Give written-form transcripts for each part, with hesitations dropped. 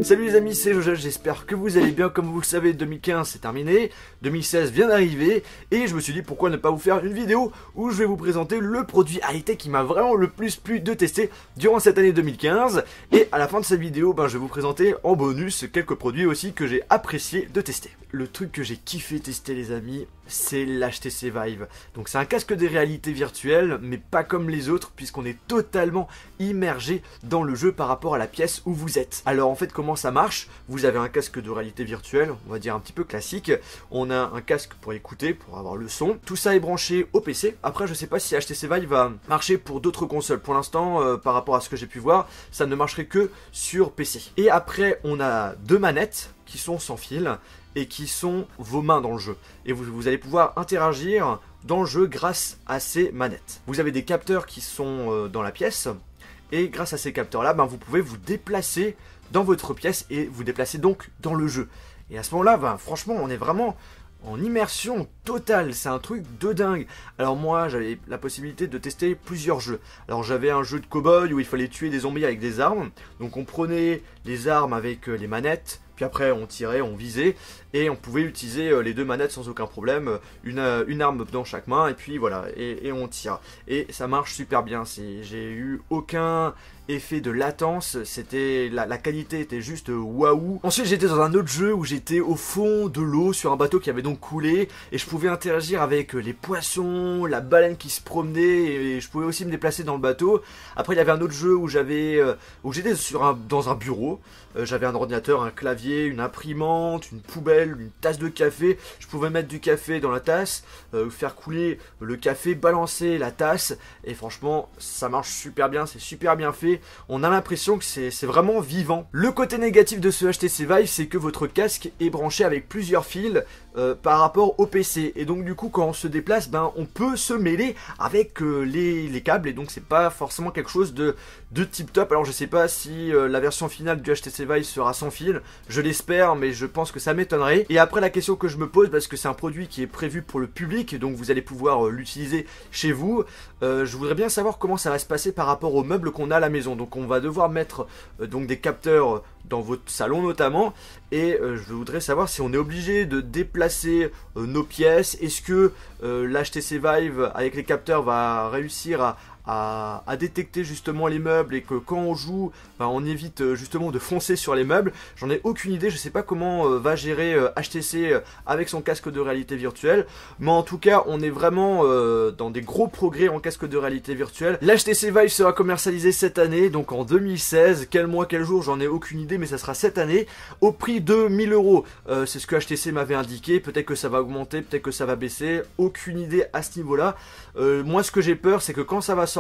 Salut les amis, c'est Jojo, j'espère que vous allez bien. Comme vous le savez, 2015 c'est terminé, 2016 vient d'arriver et je me suis dit pourquoi ne pas vous faire une vidéo où je vais vous présenter le produit high-tech qui m'a vraiment le plus plu de tester durant cette année 2015. Et à la fin de cette vidéo, je vais vous présenter en bonus quelques produits aussi que j'ai apprécié de tester. Le truc que j'ai kiffé tester les amis, c'est l'HTC Vive. Donc c'est un casque de réalité virtuelle, mais pas comme les autres puisqu'on est totalement immergé dans le jeu par rapport à la pièce où vous êtes. Alors en fait comment ça marche? Vous avez un casque de réalité virtuelle, on va dire un petit peu classique. On a un casque pour écouter, pour avoir le son. Tout ça est branché au PC. Après je sais pas si HTC Vive va marcher pour d'autres consoles. Pour l'instant, par rapport à ce que j'ai pu voir, ça ne marcherait que sur PC. Et après on a deux manettes qui sont sans fil et qui sont vos mains dans le jeu. Et vous allez pouvoir interagir dans le jeu grâce à ces manettes. Vous avez des capteurs qui sont dans la pièce, et grâce à ces capteurs-là, vous pouvez vous déplacer dans votre pièce et vous déplacer donc dans le jeu. Et à ce moment-là, franchement, on est vraiment en immersion totale, c'est un truc de dingue. Alors moi j'avais la possibilité de tester plusieurs jeux. Alors j'avais un jeu de cow-boy où il fallait tuer des zombies avec des armes. Donc on prenait les armes avec les manettes, puis après on tirait, on visait, et on pouvait utiliser les deux manettes sans aucun problème, une arme dans chaque main, et puis voilà, et on tire. Et ça marche super bien, j'ai eu aucun effet de latence, c'était la qualité était juste waouh. Ensuite j'étais dans un autre jeu où j'étais au fond de l'eau sur un bateau qui avait donc coulé, et je pouvais interagir avec les poissons, la baleine qui se promenait, et je pouvais aussi me déplacer dans le bateau. Après il y avait un autre jeu où j'étais dans un bureau, j'avais un ordinateur, un clavier, une imprimante, une poubelle, une tasse de café. Je pouvais mettre du café dans la tasse, faire couler le café, balancer la tasse, et franchement ça marche super bien, c'est super bien fait. On a l'impression que c'est vraiment vivant. Le côté négatif de ce HTC Vive, c'est que votre casque est branché avec plusieurs fils par rapport au PC, et donc du coup quand on se déplace, on peut se mêler avec les câbles, et donc c'est pas forcément quelque chose de tip top. Alors je sais pas si la version finale du HTC Vive sera sans fil, je l'espère, mais je pense que ça m'étonnerait. Et après la question que je me pose, parce que c'est un produit qui est prévu pour le public, donc vous allez pouvoir l'utiliser chez vous, je voudrais bien savoir comment ça va se passer par rapport aux meubles qu'on a à la maison. Donc on va devoir mettre donc des capteurs dans votre salon notamment, et je voudrais savoir si on est obligé de déplacer nos pièces. Est-ce que l'HTC Vive avec les capteurs va réussir à détecter justement les meubles, et que quand on joue, on évite justement de foncer sur les meubles. J'en ai aucune idée, je sais pas comment va gérer HTC avec son casque de réalité virtuelle, mais en tout cas on est vraiment dans des gros progrès en casque de réalité virtuelle. L'HTC Vive sera commercialisé cette année, donc en 2016, quel mois, quel jour, j'en ai aucune idée, mais ça sera cette année, au prix de 1000 €. C'est ce que HTC m'avait indiqué, peut-être que ça va augmenter, peut-être que ça va baisser, aucune idée à ce niveau là. Moi ce que j'ai peur, c'est que quand ça va sortir,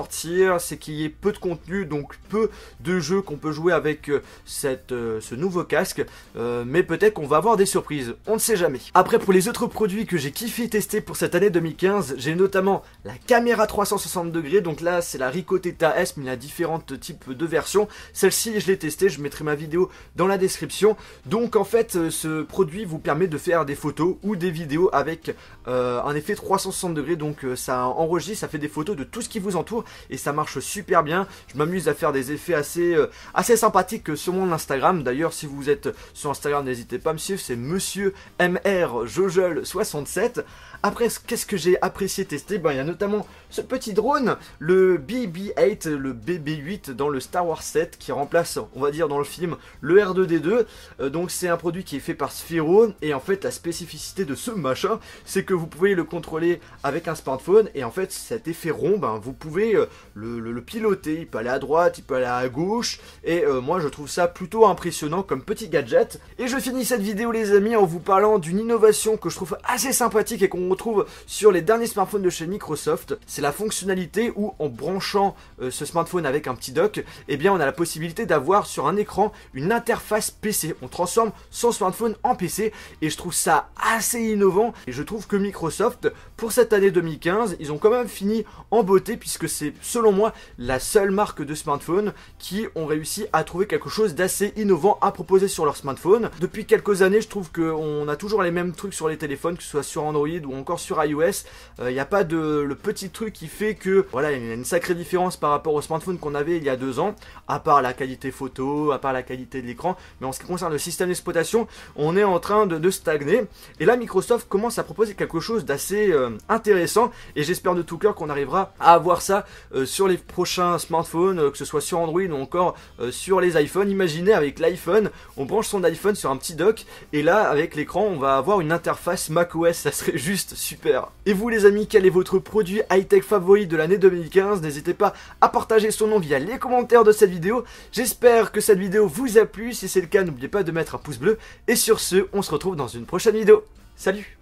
c'est qu'il y ait peu de contenu, donc peu de jeux qu'on peut jouer avec ce nouveau casque, mais peut-être qu'on va avoir des surprises, on ne sait jamais. Après pour les autres produits que j'ai kiffé tester pour cette année 2015, j'ai notamment la caméra 360 degrés, donc là c'est la Ricoh Theta S, mais il y a différents types de versions. Celle-ci je l'ai testée, je mettrai ma vidéo dans la description. Donc en fait ce produit vous permet de faire des photos ou des vidéos avec un effet 360 degrés, donc ça enregistre, ça fait des photos de tout ce qui vous entoure, et ça marche super bien. Je m'amuse à faire des effets assez sympathiques sur mon Instagram. D'ailleurs si vous êtes sur Instagram, n'hésitez pas à me suivre, c'est Monsieur MR Jojol 67. Après, qu'est-ce que j'ai apprécié tester? Il y a notamment ce petit drone, le BB-8, le BB-8 dans le Star Wars 7, qui remplace, on va dire dans le film, le R2-D2. Donc c'est un produit qui est fait par Sphero, et en fait la spécificité de ce machin, c'est que vous pouvez le contrôler avec un smartphone, et en fait cet effet rond, vous pouvez le piloter, il peut aller à droite, il peut aller à gauche, et moi je trouve ça plutôt impressionnant comme petit gadget. Et je finis cette vidéo les amis en vous parlant d'une innovation que je trouve assez sympathique et qu'on retrouve sur les derniers smartphones de chez Microsoft. C'est la fonctionnalité où en branchant ce smartphone avec un petit dock, on a la possibilité d'avoir sur un écran une interface PC. On transforme son smartphone en PC, et je trouve ça assez innovant, et je trouve que Microsoft pour cette année 2015, ils ont quand même fini en beauté, puisque c'est selon moi la seule marque de smartphone qui ont réussi à trouver quelque chose d'assez innovant à proposer sur leur smartphone. Depuis quelques années, je trouve qu'on a toujours les mêmes trucs sur les téléphones, que ce soit sur Android ou encore sur iOS. Il n'y a pas le petit truc qui fait que voilà, il y a une sacrée différence par rapport au smartphone qu'on avait il y a 2 ans, à part la qualité photo, à part la qualité de l'écran. Mais en ce qui concerne le système d'exploitation, on est en train de stagner. Et là, Microsoft commence à proposer quelque chose d'assez intéressant, et j'espère de tout cœur qu'on arrivera à avoir ça sur les prochains smartphones, que ce soit sur Android ou encore sur les iPhones. Imaginez, avec l'iPhone, on branche son iPhone sur un petit dock, et là avec l'écran on va avoir une interface macOS, ça serait juste super. Et vous les amis, quel est votre produit high-tech favori de l'année 2015? N'hésitez pas à partager son nom via les commentaires de cette vidéo. J'espère que cette vidéo vous a plu, si c'est le cas n'oubliez pas de mettre un pouce bleu, et sur ce on se retrouve dans une prochaine vidéo. Salut!